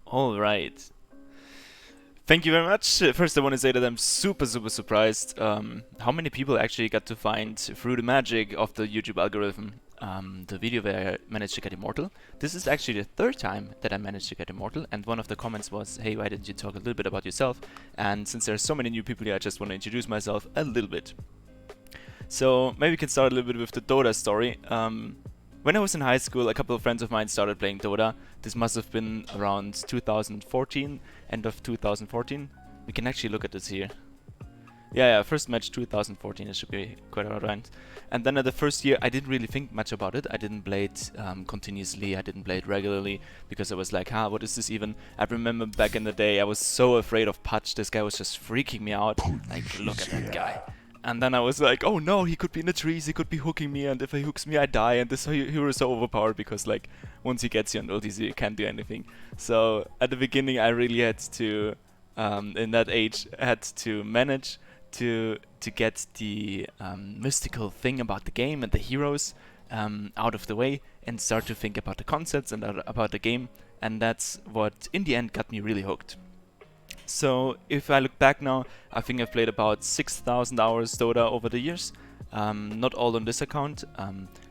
All right. Thank you very much. First, I want to say that I'm super surprised how many people actually got to find through the magic of the YouTube algorithm the video where I managed to get immortal. This is actually the third time that I managed to get immortal, and one of the comments was, hey, why didn't you talk a little bit about yourself? And since there are so many new people here, I just want to introduce myself a little bit. So maybe we can start a little bit with the Dota story. When I was in high school, a couple of friends of mine started playing Dota. This must have been around 2014, end of 2014. We can actually look at this here. Yeah, first match 2014, it should be quite alright. And then at the first year, I didn't really think much about it. I didn't play it continuously, I didn't play it regularly, because I was like, what is this even? I remember back in the day, I was so afraid of Putch. This guy was just freaking me out. Like, look at that guy. And then I was like, oh no, he could be in the trees, he could be hooking me, and if he hooks me, I die, and this hero is so overpowered because, like, once he gets you on ultis, you can't do anything. So, at the beginning, I really had to, in that age, had to manage to get the mystical thing about the game and the heroes out of the way and start to think about the concepts and about the game, and that's what, in the end, got me really hooked. So if I look back now, I think I've played about 6,000 hours Dota over the years. Not all on this account.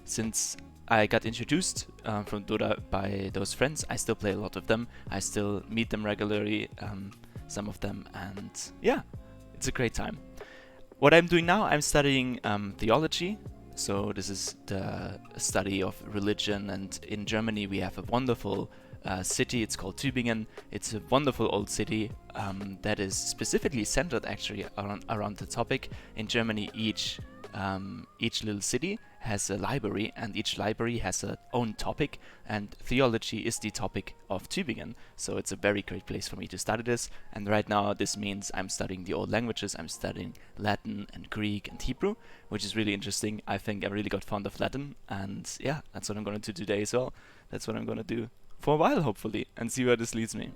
Since I got introduced from Dota by those friends, I still play a lot of them. I still meet them regularly, some of them, and yeah, it's a great time. What I'm doing now, I'm studying theology. So this is the study of religion, and in Germany we have a wonderful city. It's called Tübingen. It's a wonderful old city that is specifically centered actually around the topic. In Germany, each little city has a library, and each library has its own topic, and theology is the topic of Tübingen. So it's a very great place for me to study this, and right now this means I'm studying the old languages. I'm studying Latin and Greek and Hebrew, which is really interesting. I think I really got fond of Latin, and yeah, that's what I'm going to do today as well. That's what I'm going to do for a while, hopefully, and see where this leads me.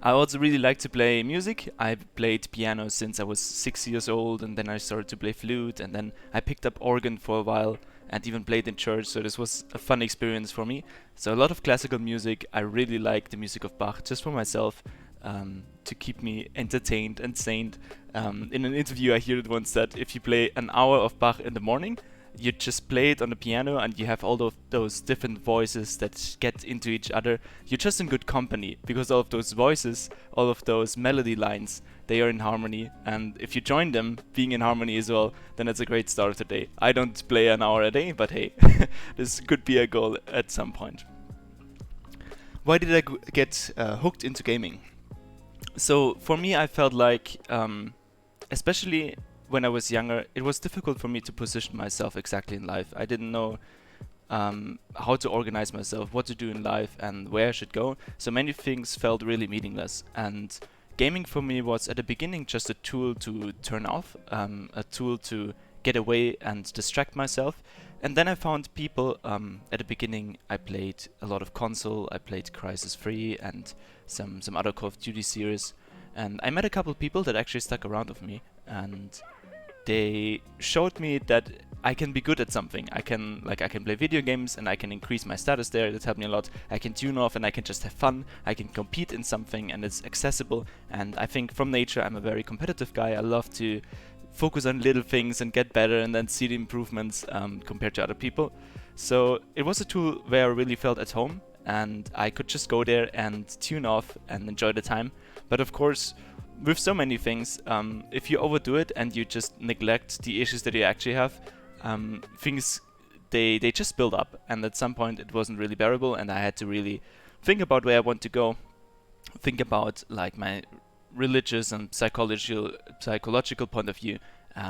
I also really like to play music. I played piano since I was 6 years old, and then I started to play flute, and then I picked up organ for a while and even played in church, so this was a fun experience for me. So a lot of classical music. I really like the music of Bach just for myself, to keep me entertained and sane. In an interview I heard it once that if you play an hour of Bach in the morning, you just play it on the piano and you have all of those different voices that get into each other. You're just in good company because all of those voices, all of those melody lines, they are in harmony. And if you join them being in harmony as well, then it's a great start of the day. I don't play an hour a day, but hey, this could be a goal at some point. Why did I get hooked into gaming? So for me, I felt like, especially when I was younger, it was difficult for me to position myself exactly in life. I didn't know how to organize myself, what to do in life, and where I should go. So many things felt really meaningless. And gaming for me was at the beginning just a tool to turn off, a tool to get away and distract myself. And then I found people. At the beginning, I played a lot of console. I played Crisis 3 and some other Call of Duty series. And I met a couple of people that actually stuck around with me, and they showed me that I can be good at something. I can play video games and I can increase my status there. That helped me a lot. I can tune off and I can just have fun. I can compete in something and it's accessible. And I think from nature I'm a very competitive guy. I love to focus on little things and get better and then see the improvements compared to other people. So it was a tool where I really felt at home, and I could just go there and tune off and enjoy the time. But of course, with so many things, if you overdo it and you just neglect the issues that you actually have, things they just build up, and at some point it wasn't really bearable, and I had to really think about where I want to go, think about like my religious and psychological point of view,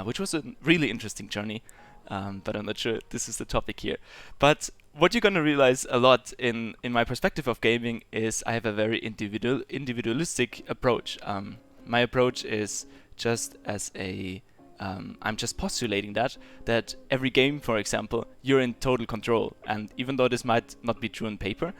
which was a really interesting journey. But I'm not sure this is the topic here. But what you're gonna realize a lot in my perspective of gaming is I have a very individualistic approach. My approach is just as a I'm just postulating that every game, for example, you're in total control, and even though this might not be true on paper,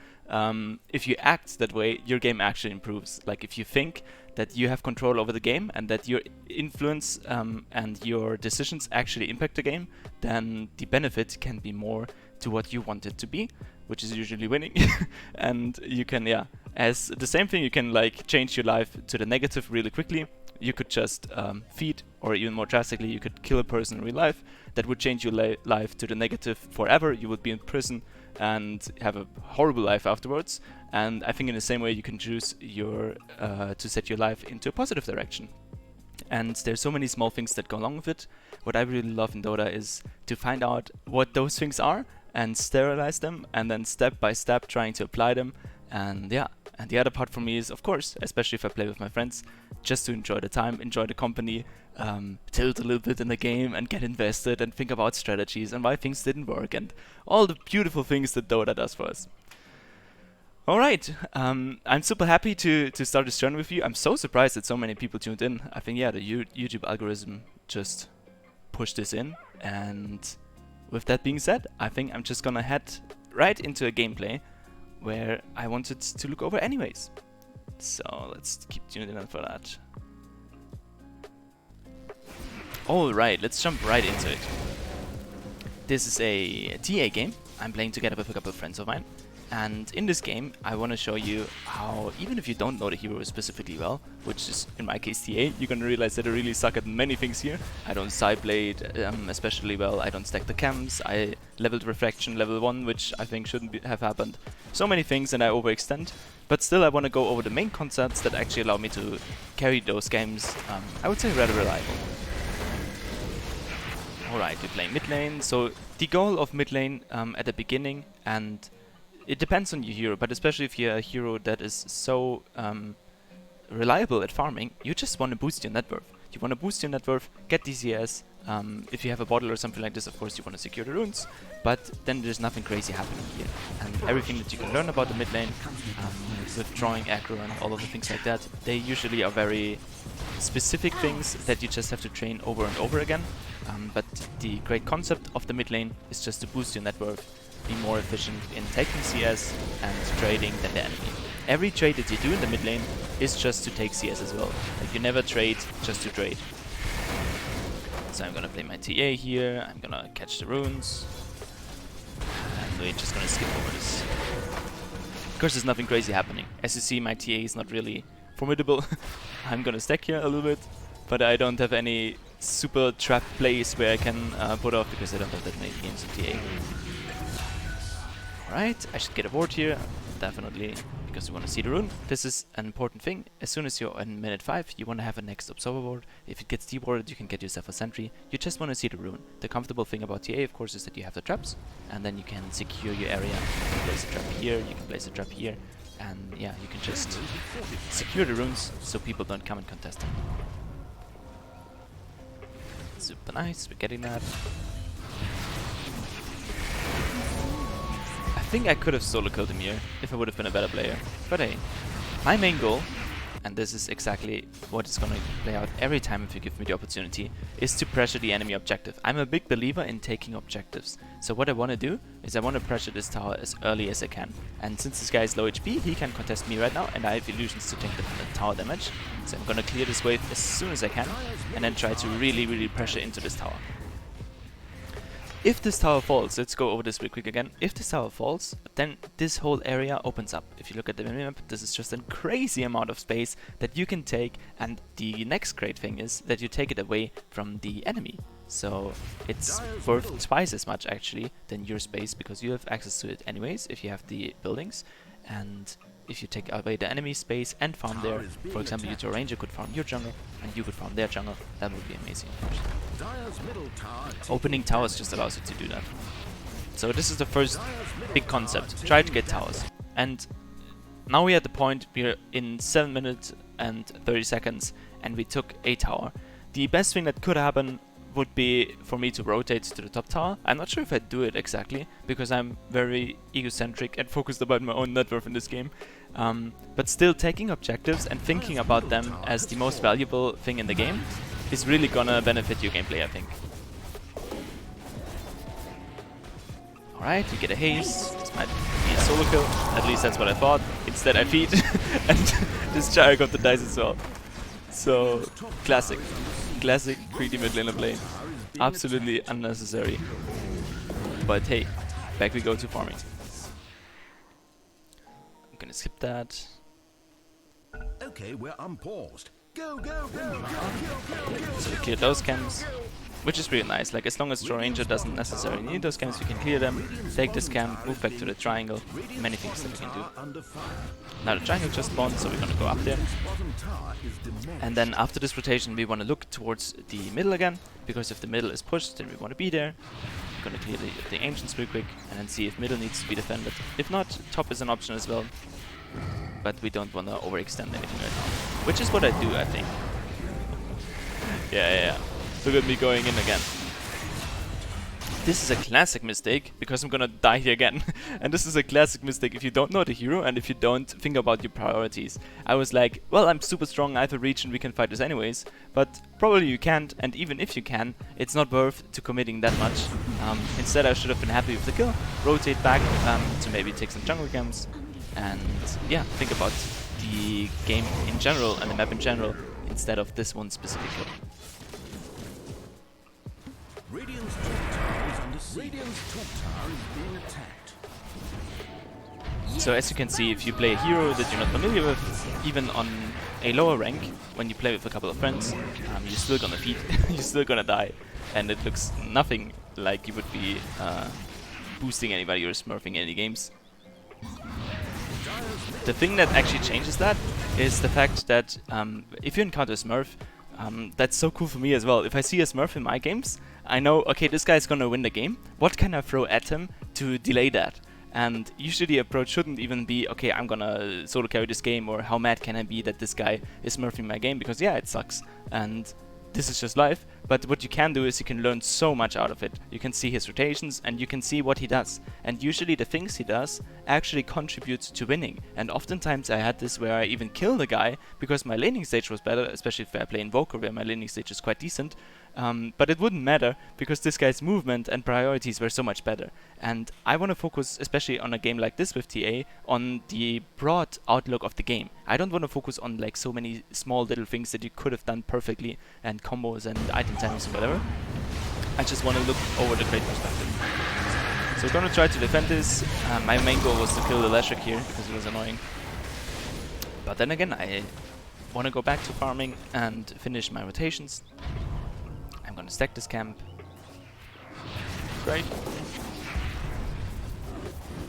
if you act that way, your game actually improves. Like if you think that you have control over the game and that your influence and your decisions actually impact the game, then the benefit can be more to what you want it to be, which is usually winning. And you can As the same thing, you can like change your life to the negative really quickly. You could just feed, or even more drastically, you could kill a person in real life. That would change your life to the negative forever. You would be in prison and have a horrible life afterwards. And I think in the same way, you can choose your to set your life into a positive direction. And there's so many small things that go along with it. What I really love in Dota is to find out what those things are and sterilize them, and then step by step trying to apply them. And yeah, and the other part for me is, of course, especially if I play with my friends, just to enjoy the time, enjoy the company, tilt a little bit in the game and get invested and think about strategies and why things didn't work and all the beautiful things that Dota does for us. Alright, I'm super happy to start this journey with you. I'm so surprised that so many people tuned in. I think, yeah, the YouTube algorithm just pushed this in. And with that being said, I think I'm just gonna head right into a gameplay where I wanted to look over anyways. So let's keep tuned in for that. Alright, let's jump right into it. This is a TA game I'm playing together with a couple of friends of mine. And in this game, I want to show you how, even if you don't know the hero specifically well, which is in my case TA, you're gonna realize that I really suck at many things here. I don't sideblade especially well, I don't stack the camps, I leveled refraction level 1, which I think shouldn't have happened. So many things, and I overextend. But still, I want to go over the main concepts that actually allow me to carry those games, I would say rather reliable. Alright, we play mid lane. So the goal of mid lane at the beginning, and it depends on your hero, but especially if you're a hero that is so reliable at farming, you just want to boost your net worth. You want to boost your net worth, get DCS. If you have a bottle or something like this, of course you want to secure the runes, but then there's nothing crazy happening here. And everything that you can learn about the mid lane, withdrawing aggro and all of the things like that, they usually are very specific things that you just have to train over and over again. But the great concept of the mid lane is just to boost your net worth, be more efficient in taking CS and trading than the enemy. Every trade that you do in the mid lane is just to take CS as well. Like, you never trade just to trade. So I'm gonna play my TA here, I'm gonna catch the runes, and we're just gonna skip over this. Of course, there's nothing crazy happening. As you see, my TA is not really formidable. I'm gonna stack here a little bit, but I don't have any super trap plays where I can put off, because I don't have that many games in TA. Alright, I should get a ward here, definitely, because we want to see the rune. This is an important thing. As soon as you're in minute 5, you want to have a next observer ward. If it gets dewarded, you can get yourself a sentry. You just want to see the rune. The comfortable thing about TA, of course, is that you have the traps, and then you can secure your area. You can place a trap here, you can place a trap here, and yeah, you can just secure the runes so people don't come and contest them. Super nice, we're getting that. I think I could have solo killed him here if I would have been a better player. But hey, my main goal, and this is exactly what is gonna play out every time if you give me the opportunity, is to pressure the enemy objective. I'm a big believer in taking objectives. So what I want to do is I want to pressure this tower as early as I can. And since this guy is low HP, he can contest me right now, and I have illusions to take the tower damage. So I'm gonna clear this wave as soon as I can, and then try to really pressure into this tower. If this tower falls, let's go over this real quick again. If this tower falls, then this whole area opens up. If you look at the minimap, this is just a crazy amount of space that you can take, and the next great thing is that you take it away from the enemy. So it's worth twice as much actually than your space, because you have access to it anyways if you have the buildings. And if you take away the enemy space and farm there, for example, you to a ranger could farm your jungle and you could farm their jungle, that would be amazing. Opening towers just allows you to do that. So this is the first big concept. Try to get towers. And now we're at the point, we're in 7 minutes and 30 seconds and we took a tower. The best thing that could happen would be for me to rotate to the top tower. I'm not sure if I'd do it exactly, because I'm very egocentric and focused about my own net worth in this game. But still, taking objectives and thinking about them as the most valuable thing in the game is really gonna benefit your gameplay, I think. Alright, we get a haste. This might be a solo kill. At least that's what I thought. Instead I feed, and this Gyre got the dice as well. So, classic. Classic greedy mid laner play. Absolutely unnecessary. But hey, back we go to farming. I'm gonna skip that. Okay, we're unpaused. Go, go, go, go, So we cleared those camps, which is really nice. Like, as long as Draw Ranger doesn't necessarily need those camps, we can clear them, take this camp, move back to the triangle. Many things that we can do. Now the triangle just spawned, so we're gonna go up there. And then after this rotation, we want to look towards the middle again, because if the middle is pushed, then we want to be there. We're gonna clear the ancients real quick, and then see if middle needs to be defended. If not, top is an option as well. But we don't want to overextend anything right now. Which is what I do, I think. Yeah. Look at me going in again. This is a classic mistake, because I'm gonna die here again. And this is a classic mistake if you don't know the hero and if you don't think about your priorities. I was like, well, I'm super strong, I have a reach and we can fight this anyways. But probably you can't, and even if you can, it's not worth to committing that much. Instead I should have been happy with the kill, rotate back to maybe take some jungle camps, and yeah, think about the game in general and the map in general, instead of this one specific kill. Radiant's top tower is under siege. Radiant's top tower is being attacked. So as you can see, if you play a hero that you're not familiar with, even on a lower rank, when you play with a couple of friends, you're still gonna feed, you're still gonna die, and it looks nothing like you would be boosting anybody or smurfing any games. The thing that actually changes that is the fact that if you encounter a smurf, that's so cool for me as well. If I see a smurf in my games, I know, okay, this guy's gonna win the game. What can I throw at him to delay that? And usually the approach shouldn't even be, okay, I'm gonna solo carry this game, or how mad can I be that this guy is smurfing my game, because yeah, it sucks. And this is just life, but what you can do is you can learn so much out of it. You can see his rotations and you can see what he does. And usually the things he does actually contribute to winning. And oftentimes I had this where I even kill the guy because my laning stage was better, especially if I play Invoker where my laning stage is quite decent. But it wouldn't matter because this guy's movement and priorities were so much better. And I want to focus, especially on a game like this with TA, on the broad outlook of the game. I don't want to focus on like so many small little things that you could have done perfectly and combos and item timings and whatever. I just want to look over the great perspective. So we're gonna try to defend this. My main goal was to kill the Leshrac here because it was annoying. But then again, I want to go back to farming and finish my rotations. I'm gonna stack this camp. Great.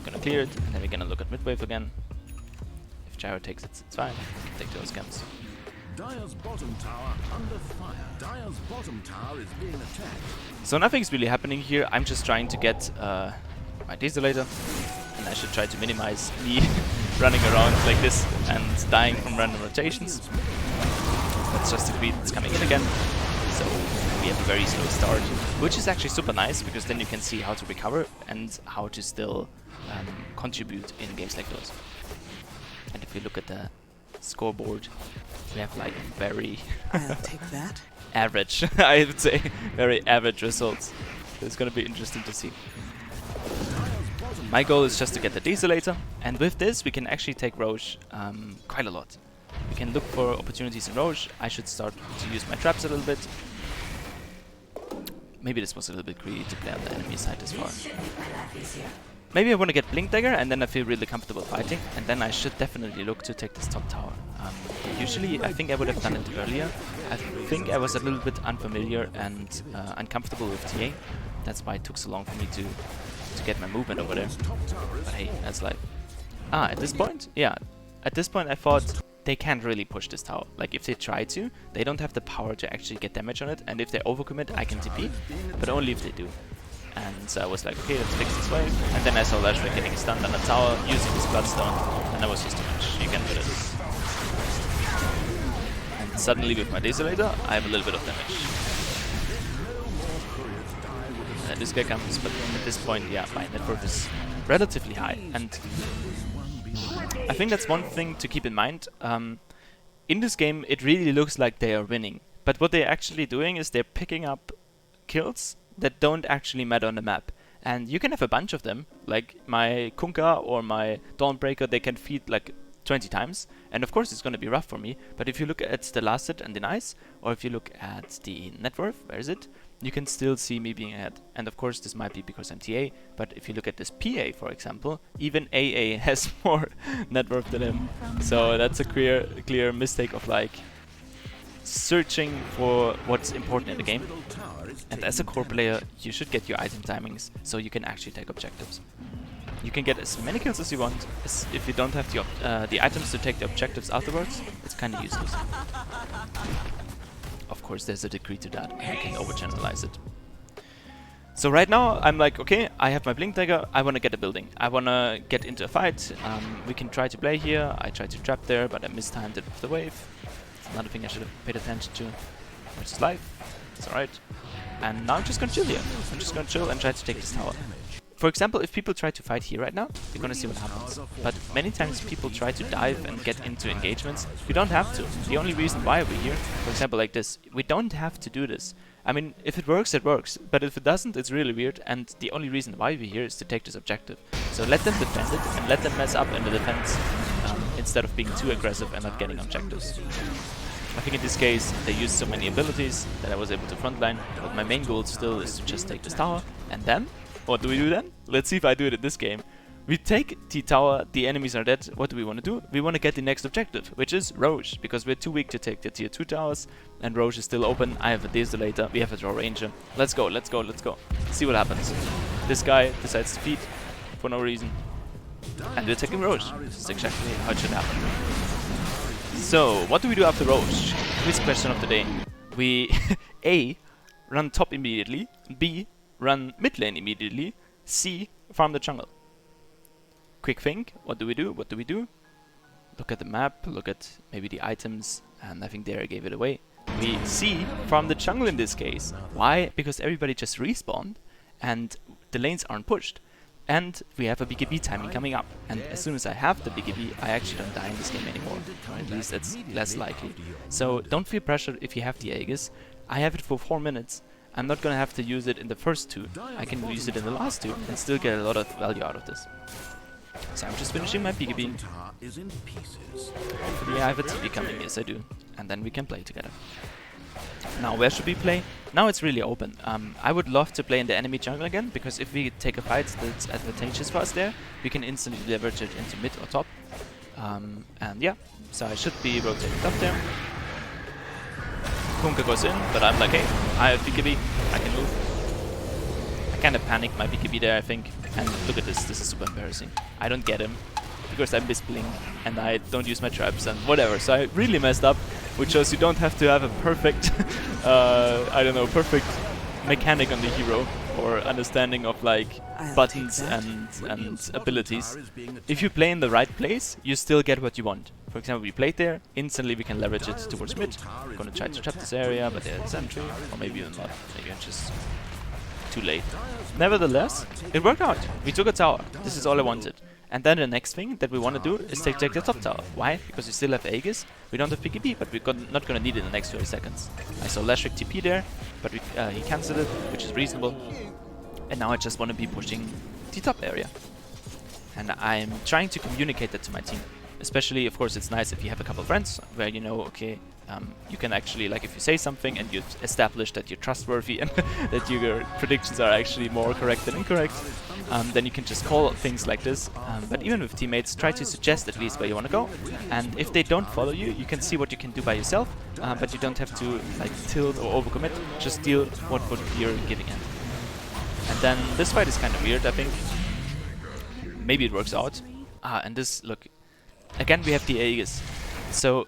Gonna clear it, and then we're gonna look at midwave again. If Gyro takes it, it's fine. We can take those camps. Dire's bottom tower under fire. Dire's bottom tower is being attacked. So nothing's really happening here. I'm just trying to get my Desolator, and I should try to minimize me running around like this and dying from random rotations. That's just the creep that's coming in again. So we have a very slow start, which is actually super nice because then you can see how to recover and how to still contribute in games like those. And if you look at the scoreboard, we have like very I'll take that. average, I would say, very average results. So it's gonna be interesting to see. My goal is just to get the Desolator, and with this we can actually take Roche quite a lot. We can look for opportunities in Roche. I should start to use my traps a little bit. Maybe this was a little bit greedy to play on the enemy side as far. Maybe I want to get Blink Dagger and then I feel really comfortable fighting, and then I should definitely look to take this top tower. Usually I think I would have done it earlier. I think I was a little bit unfamiliar and uncomfortable with TA. That's why it took so long for me to get my movement over there. But hey, that's life. At this point? Yeah. At this point I thought they can't really push this tower. Like if they try to, they don't have the power to actually get damage on it, and if they overcommit I can TP, but only if they do. And so I was like, okay, let's fix this wave. And then I saw Leshrac getting stunned on the tower, using his Bloodstone, and that was just too much. You can do this. And suddenly with my Desolator, I have a little bit of damage. And this guy comes, but at this point, yeah, my net worth is relatively high. And I think that's one thing to keep in mind. In this game, it really looks like they are winning. But what they're actually doing is they're picking up kills that don't actually matter on the map. And you can have a bunch of them, like my Kunkka or my Dawnbreaker, they can feed like 20 times, and of course it's going to be rough for me, but if you look at the last hit and the nice, or if you look at the net worth, where is it? you can still see me being ahead. And of course, this might be because I'm TA, but if you look at this PA, for example, even AA has more net worth than him. So that's a clear mistake of like searching for what's important in the game. And as a core player, you should get your item timings so you can actually take objectives. You can get as many kills as you want. If you don't have the items to take the objectives afterwards, it's kind of useless. Of course, there's a degree to that. You can overgeneralize it. So right now, I'm like, okay, I have my blink dagger. I want to get a building. I want to get into a fight. We can try to play here. I tried to trap there, but I mistimed it with the wave. It's another thing I should have paid attention to, which is life. It's alright. And now I'm just gonna chill here. I'm just gonna chill and try to take this tower. For example, if people try to fight here right now, you're gonna see what happens. But many times people try to dive and get into engagements. You don't have to. The only reason why we're here, for example like this, we don't have to do this. I mean, if it works, it works. But if it doesn't, it's really weird. And the only reason why we're here is to take this objective. So let them defend it and let them mess up in the defense instead of being too aggressive and not getting objectives. I think in this case they used so many abilities that I was able to frontline, but my main goal still is to just take this tower. And then, what do we do then? Let's see if I do it in this game. We take the tower, the enemies are dead. What do we want to do? We want to get the next objective, which is Roche, because we're too weak to take the tier 2 towers, and Roche is still open. I have a Desolator, we have a Draw Ranger. Let's go, let's go, let's go. See what happens. This guy decides to feed for no reason. And we're taking Roche. This is exactly how it should happen. So, what do we do after Roche? Quiz question of the day. We A. Run top immediately. B. Run mid lane immediately. C. Farm the jungle. Quick think. What do we do? What do we do? Look at the map. Look at maybe the items. And I think there I gave it away. We C. Farm the jungle in this case. Why? Because everybody just respawned and the lanes aren't pushed. And we have a BKB timing coming up. And as soon as I have the BKB, I actually don't die in this game anymore. Or at least that's less likely. So don't feel pressured if you have the Aegis. I have it for 4 minutes. I'm not gonna have to use it in the first 2. I can use it in the last 2 and still get a lot of value out of this. So I'm just finishing my BKB. Hopefully I have a TP coming. Yes, I do. And then we can play together. Now, where should we play? Now it's really open. I would love to play in the enemy jungle again, because if we take a fight that's advantageous for us there, we can instantly leverage it into mid or top. And yeah, so I should be rotating top there. Kunka goes in, but I'm like, hey, I have BKB, I can move. I kind of panicked my BKB there, I think. And look at this, this is super embarrassing. I don't get him, because I miss blink, and I don't use my traps and whatever. So I really messed up, which shows you don't have to have a perfect, I don't know, perfect mechanic on the hero or understanding of like buttons and abilities. If you play in the right place, you still get what you want. For example, we played there, instantly we can leverage it towards mid. I'm gonna try to trap this area, but there's sentry, or maybe even not. Maybe I'm just too late. Nevertheless, it worked out. We took a tower. This is all I wanted. And then the next thing that we want to do is take the top tower. Why? Because we still have Aegis. We don't have PKB, but we're not going to need it in the next 30 seconds. I saw Lashrik TP there, but he cancelled it, which is reasonable. And now I just want to be pushing the top area. And I'm trying to communicate that to my team. Especially, of course, it's nice if you have a couple of friends where you know, okay, you can actually, like if you say something and you've established that you're trustworthy and that your predictions are actually more correct than incorrect, then you can just call things like this. But even with teammates, try to suggest at least where you want to go. And if they don't follow you, you can see what you can do by yourself, but you don't have to like tilt or overcommit, just deal what you're giving in. And then this fight is kind of weird, I think. Maybe it works out. And this, look, again we have the Aegis. So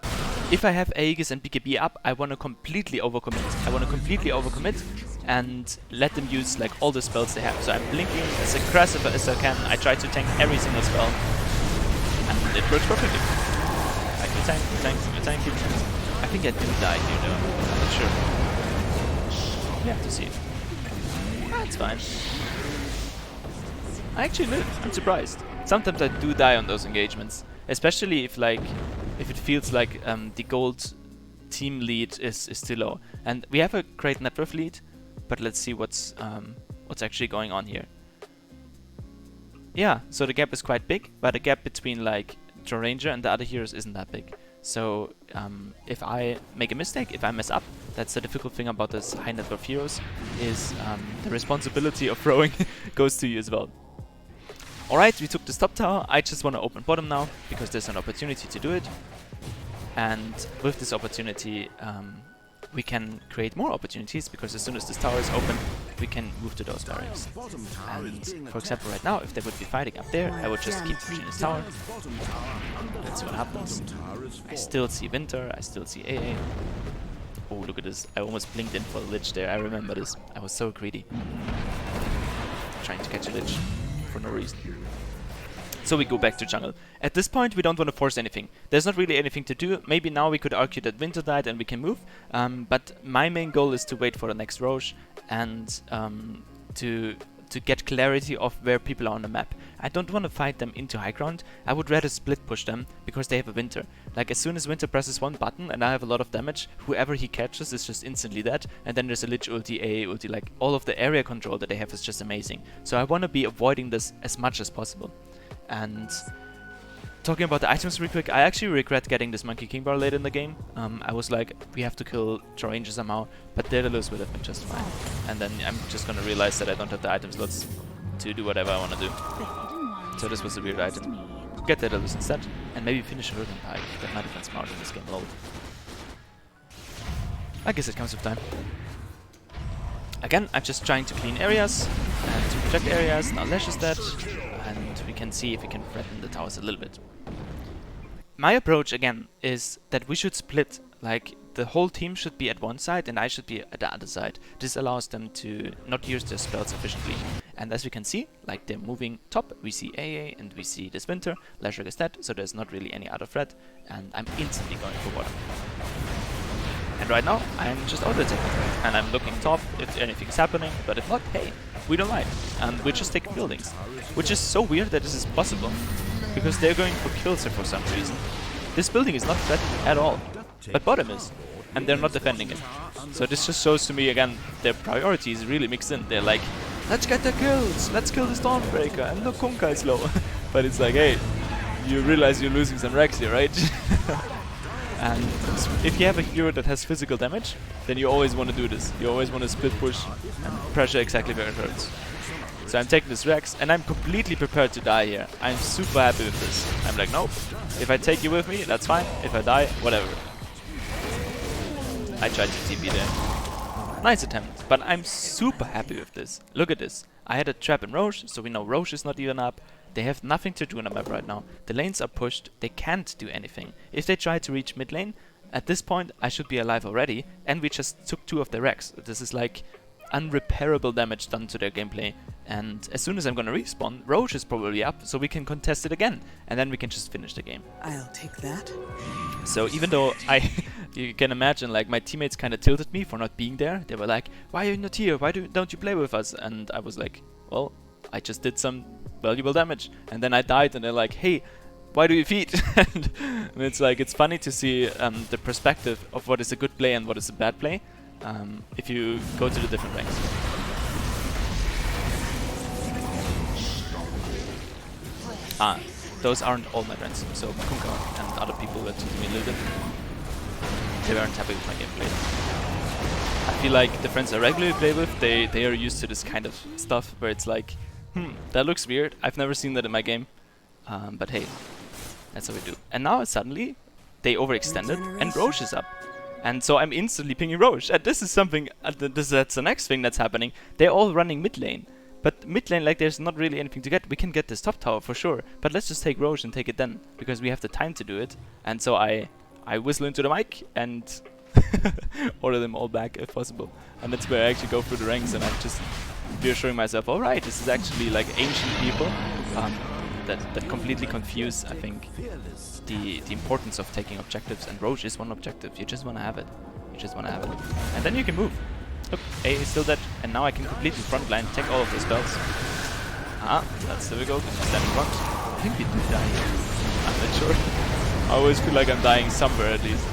if I have Aegis and BKB up, I want to completely overcommit. And let them use like all the spells they have. So I'm blinking as aggressive as I can. I try to tank every single spell. And it works perfectly. I can tank it. I think I do die here though. I'm not sure. We have to see. That's fine. I actually live. I'm surprised. Sometimes I do die on those engagements. Especially if it feels like the gold team lead is still low. And we have a great net worth lead, but let's see what's actually going on here. Yeah, so the gap is quite big, but the gap between like Draw Ranger and the other heroes isn't that big. So if I make a mistake, if I mess up, that's the difficult thing about this high net worth heroes, is the responsibility of throwing goes to you as well. Alright, we took this top tower. I just want to open bottom now, because there's an opportunity to do it. And with this opportunity, we can create more opportunities, because as soon as this tower is open, we can move to those barracks. And for example, right now, if they would be fighting up there, I would just keep pushing this tower. Let's see what happens. I still see Winter, I still see AA. Oh, look at this. I almost blinked in for the Lich there. I remember this. I was so greedy. Trying to catch a Lich for no reason. So we go back to jungle. At this point, we don't want to force anything. There's not really anything to do. Maybe now we could argue that Winter died and we can move. But my main goal is to wait for the next Roche and to get clarity of where people are on the map. I don't want to fight them into high ground. I would rather split push them because they have a Winter. Like, as soon as Winter presses one button and I have a lot of damage, whoever he catches is just instantly dead. And then there's a Lich ulti, AA ulti, like all of the area control that they have is just amazing. So I want to be avoiding this as much as possible. And talking about the items real quick, I actually regret getting this Monkey King bar late in the game. I was like, we have to kill Troranger somehow, but Daedalus would have been just fine. And then I'm just gonna realize that I don't have the item slots to do whatever I want to do. So this was a weird item. Get Daedalus instead, and maybe finish a Hurling Pike. That might have been smart in this game, lol. I guess it comes with time. Again, I'm just trying to clean areas and to protect areas. Now Lash is dead, and we can see if we can threaten the towers a little bit. My approach again is that we should split. Like, the whole team should be at one side and I should be at the other side. This allows them to not use their spells efficiently. And as we can see, like, they're moving top, we see AA and we see this Winter. Lashrak is dead, so there's not really any other threat, and I'm instantly going for bottom. And right now, I'm just auto-attacking, and I'm looking top if anything's happening, but if not, hey, we don't mind. And we're just taking buildings. Which is so weird that this is possible, because they're going for kills here for some reason. This building is not threatened at all, but bottom is, and they're not defending it. So this just shows to me, again, their priorities really mixed in. They're like, let's get the kills, let's kill the Stormbreaker, and look, Kunkka is low. But it's like, hey, you realize you're losing some Rex here, right? And if you have a hero that has physical damage, then you always want to do this. You always want to split push and pressure exactly where it hurts. So I'm taking this Rex, and I'm completely prepared to die here. I'm super happy with this. I'm like, nope, if I take you with me, that's fine. If I die, whatever. I tried to TP there. Nice attempt, but I'm super happy with this. Look at this. I had a trap in Roche, so we know Roche is not even up. They have nothing to do on the map right now. The lanes are pushed, they can't do anything. If they try to reach mid lane, at this point I should be alive already, and we just took 2 of their Rex. This is like unrepairable damage done to their gameplay. And as soon as I'm gonna respawn, Roche is probably up, so we can contest it again, and then we can just finish the game. I'll take that. So even though you can imagine, like, my teammates kind of tilted me for not being there. They were like, why are you not here? Why don't you play with us? And I was like, well, I just did some valuable damage. And then I died, and they're like, hey, why do you feed? And it's like, it's funny to see the perspective of what is a good play and what is a bad play if you go to the different ranks. Those aren't all my friends, so Kunkka and other people were teaching me a little bit. They weren't happy with my gameplay. I feel like the friends I regularly play with, they are used to this kind of stuff where it's like, that looks weird, I've never seen that in my game, but hey, that's what we do. And now suddenly, they overextended and Roche is up. And so I'm instantly pinging Roche, and this is something, that's the next thing that's happening. They're all running mid lane. But mid lane, like, there's not really anything to get. We can get this top tower for sure, but let's just take Roche and take it then, because we have the time to do it. And so I whistle into the mic and order them all back if possible. And that's where I actually go through the ranks, and I'm just reassuring myself, alright, this is actually like ancient people that completely confuse, I think, the importance of taking objectives. And Roche is one objective. You just want to have it. You just want to have it. And then you can move. Look, A is still dead, and now I can completely frontline, take all of the spells. That's difficult. Stand in front. I think we do die here. I'm not sure. I always feel like I'm dying somewhere at least.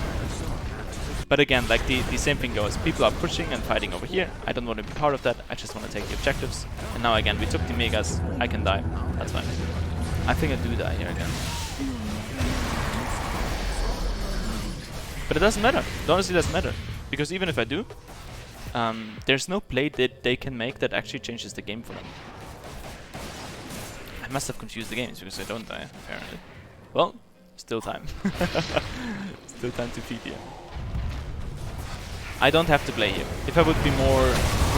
But again, like, the same thing goes. People are pushing and fighting over here. I don't want to be part of that. I just want to take the objectives. And now again, we took the Megas. I can die. That's fine. I think I do die here again. But it doesn't matter. It honestly doesn't matter. Because even if I do, there's no play that they can make that actually changes the game for them. I must have confused the games because I don't die, apparently. Well, still time. Still time to feed here. I don't have to play here. If I would be more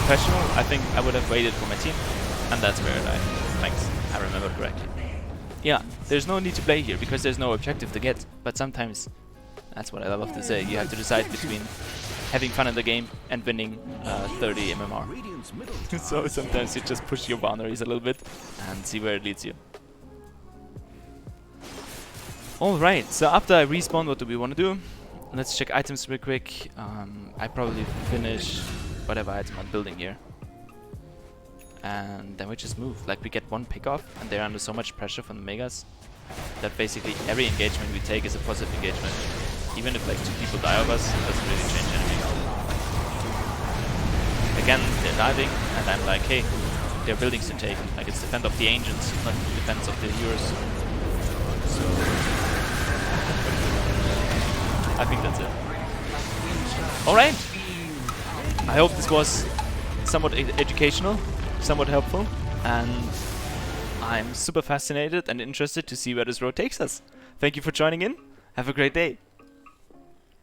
professional, I think I would have waited for my team. And that's where I died. Thanks, I remember correctly. Yeah, there's no need to play here because there's no objective to get. But sometimes, that's what I love to say, you have to decide between having fun in the game and winning 30 MMR. So sometimes you just push your boundaries a little bit and see where it leads you. Alright, so after I respawn, what do we want to do? Let's check items real quick. I probably finish whatever item I'm building here. And then we just move. Like, we get one pick off and they're under so much pressure from the Megas that basically every engagement we take is a positive engagement. Even if like 2 people die of us, it doesn't really change anything. Again, they're diving and I'm like, hey, there are buildings to take. Like, it's defense of the ancients, not defense of the heroes. So I think that's it. Alright! I hope this was somewhat educational, somewhat helpful, and I'm super fascinated and interested to see where this road takes us. Thank you for joining in. Have a great day.